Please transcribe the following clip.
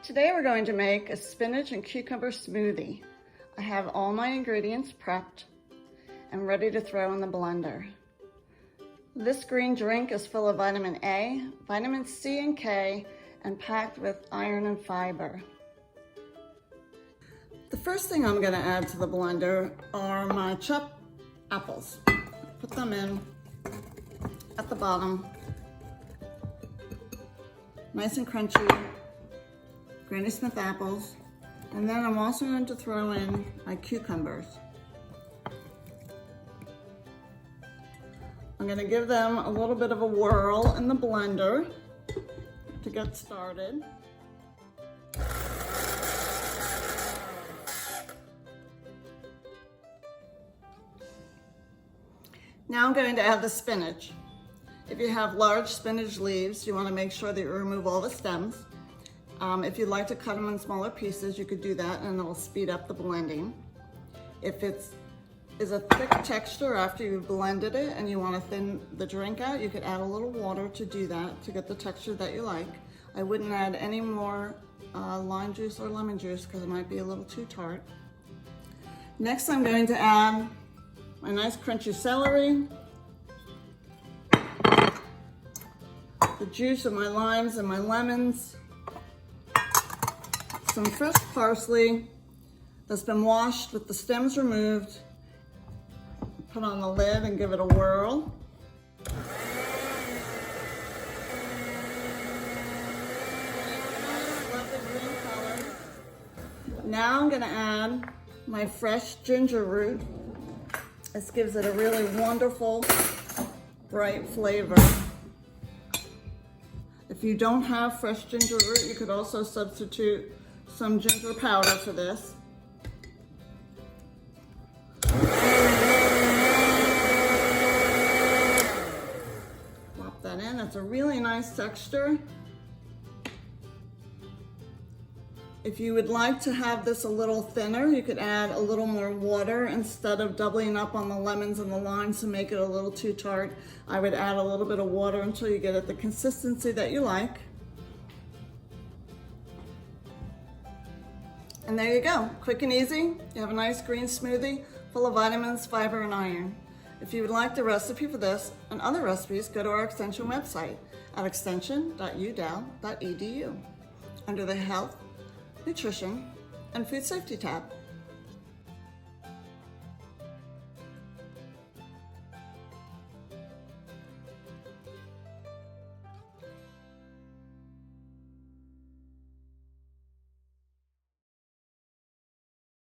Today we're going to make a spinach and cucumber smoothie. I have all my ingredients prepped and ready to throw in the blender. This green drink is full of vitamin A, vitamin C and K, and packed with iron and fiber. The first thing I'm going to add to the blender are my chopped apples. Put them in at the bottom, nice and crunchy. Granny Smith apples, and then I'm also going to throw in my cucumbers. I'm going to give them a little bit of a whirl in the blender to get started. Now I'm going to add the spinach. If you have large spinach leaves, you want to make sure that you remove all the stems. If you'd like to cut them in smaller pieces, you could do that and it'll speed up the blending. If it is a thick texture after you've blended it and you want to thin the drink out, you could add a little water to do that, to get the texture that you like. I wouldn't add any more lime juice or lemon juice because it might be a little too tart. Next, I'm going to add my nice crunchy celery, the juice of my limes and my lemons, some fresh parsley that's been washed with the stems removed. Put on the lid and give it a whirl. Lovely green color. Now I'm going to add my fresh ginger root. This gives it a really wonderful, bright flavor. If you don't have fresh ginger root, you could also substitute some ginger powder for this. Plop that in. It's a really nice texture. If you would like to have this a little thinner, you could add a little more water instead of doubling up on the lemons and the limes to make it a little too tart. I would add a little bit of water until you get it the consistency that you like. And there you go, quick and easy. You have a nice green smoothie full of vitamins, fiber, and iron. If you would like the recipe for this and other recipes, go to our extension website at extension.udel.edu under the Health, Nutrition, and Food Safety tab.